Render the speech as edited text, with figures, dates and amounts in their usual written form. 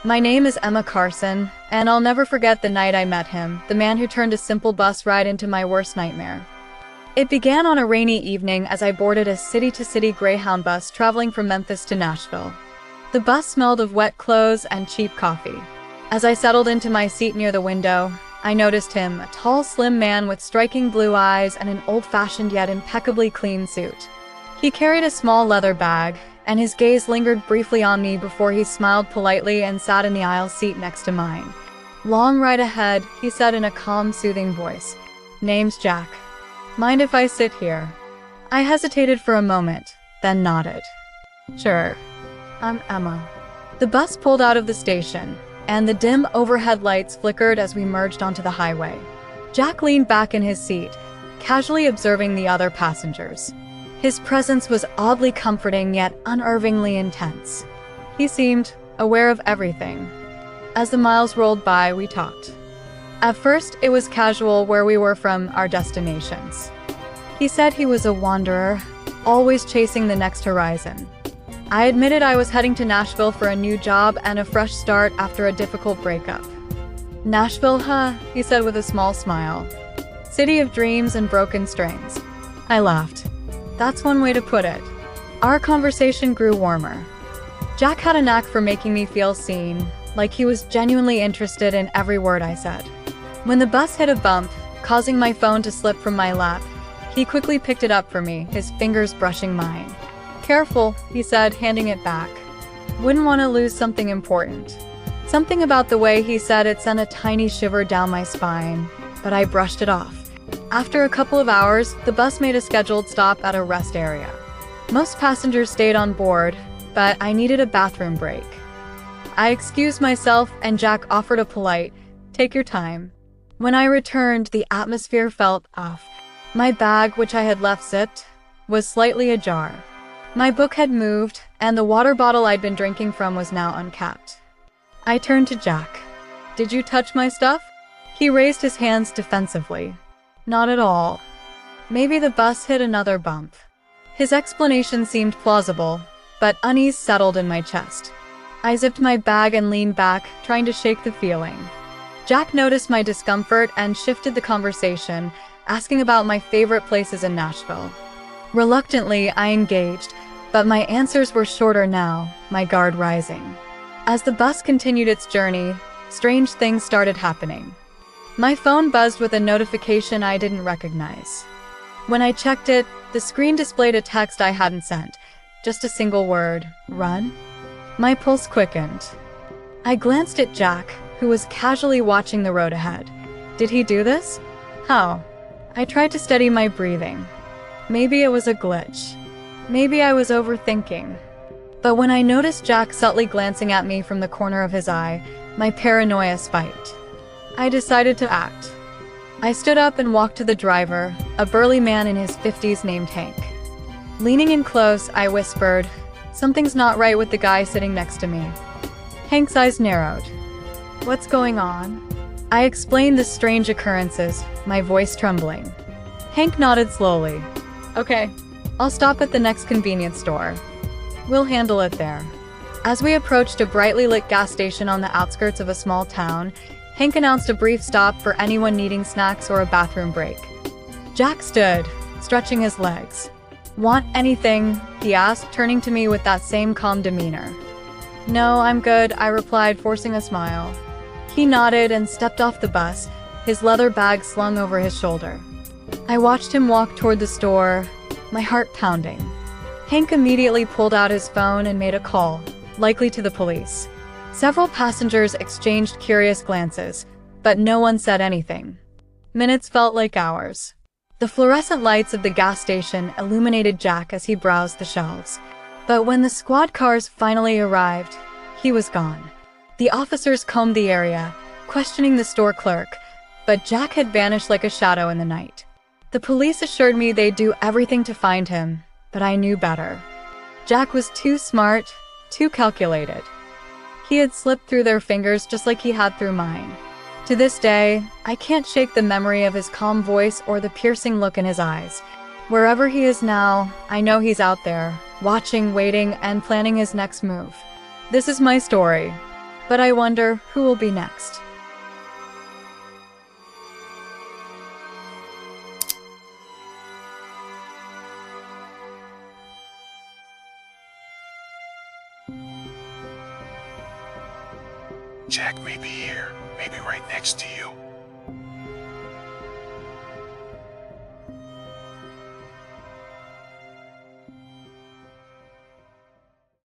My name is Emma Carson, and I'll never forget the night I met him, the man who turned a simple bus ride into my worst nightmare. It began on a rainy evening as I boarded a city-to-city Greyhound bus traveling from Memphis to Nashville. The bus smelled of wet clothes and cheap coffee. As I settled into my seat near the window, I noticed him, a tall, slim man with striking blue eyes and an old-fashioned yet impeccably clean suit. He carried a small leather bag, and his gaze lingered briefly on me before he smiled politely and sat in the aisle seat next to mine. "Long ride ahead," he said in a calm, soothing voice. "Name's Jack. Mind if I sit here?" I hesitated for a moment, then nodded. "Sure. I'm Emma." The bus pulled out of the station, and the dim overhead lights flickered as we merged onto the highway. Jack leaned back in his seat, casually observing the other passengers. His presence was oddly comforting yet unnervingly intense. He seemed aware of everything. As the miles rolled by, we talked. At first, it was casual, where we were from, our destinations. He said he was a wanderer, always chasing the next horizon. I admitted I was heading to Nashville for a new job and a fresh start after a difficult breakup. "Nashville, huh?" he said with a small smile. "City of dreams and broken strings." I laughed. That's one way to put it. Our conversation grew warmer. Jack had a knack for making me feel seen, like he was genuinely interested in every word I said. When the bus hit a bump, causing my phone to slip from my lap, he quickly picked it up for me, his fingers brushing mine. "Careful," he said, handing it back. "Wouldn't want to lose something important." Something about the way he said it sent a tiny shiver down my spine, but I brushed it off. After a couple of hours, the bus made a scheduled stop at a rest area. Most passengers stayed on board, but I needed a bathroom break. I excused myself, and Jack offered a polite, "Take your time." When I returned, the atmosphere felt off. My bag, which I had left zipped, was slightly ajar. My book had moved, and the water bottle I'd been drinking from was now uncapped. I turned to Jack. "Did you touch my stuff?" He raised his hands defensively. "Not at all. Maybe the bus hit another bump." His explanation seemed plausible, but unease settled in my chest. I zipped my bag and leaned back, trying to shake the feeling. Jack noticed my discomfort and shifted the conversation, asking about my favorite places in Nashville. Reluctantly, I engaged, but my answers were shorter now, my guard rising. As the bus continued its journey, strange things started happening. My phone buzzed with a notification I didn't recognize. When I checked it, the screen displayed a text I hadn't sent. Just a single word, "Run?" My pulse quickened. I glanced at Jack, who was casually watching the road ahead. Did he do this? How? I tried to steady my breathing. Maybe it was a glitch. Maybe I was overthinking. But when I noticed Jack subtly glancing at me from the corner of his eye, my paranoia spiked. I decided to act. I stood up and walked to the driver, a burly man in his 50s named Hank. Leaning in close, I whispered, "Something's not right with the guy sitting next to me." Hank's eyes narrowed. "What's going on?" I explained the strange occurrences, my voice trembling. Hank nodded slowly. "Okay, I'll stop at the next convenience store. We'll handle it there." As we approached a brightly lit gas station on the outskirts of a small town, Hank announced a brief stop for anyone needing snacks or a bathroom break. Jack stood, stretching his legs. "Want anything?" he asked, turning to me with that same calm demeanor. "No, I'm good," I replied, forcing a smile. He nodded and stepped off the bus, his leather bag slung over his shoulder. I watched him walk toward the store, my heart pounding. Hank immediately pulled out his phone and made a call, likely to the police. Several passengers exchanged curious glances, but no one said anything. Minutes felt like hours. The fluorescent lights of the gas station illuminated Jack as he browsed the shelves. But when the squad cars finally arrived, he was gone. The officers combed the area, questioning the store clerk, but Jack had vanished like a shadow in the night. The police assured me they'd do everything to find him, but I knew better. Jack was too smart, too calculated. He had slipped through their fingers just like he had through mine. To this day, I can't shake the memory of his calm voice or the piercing look in his eyes. Wherever he is now, I know he's out there, watching, waiting, and planning his next move. This is my story. But I wonder who will be next. Jack may be here, maybe right next to you.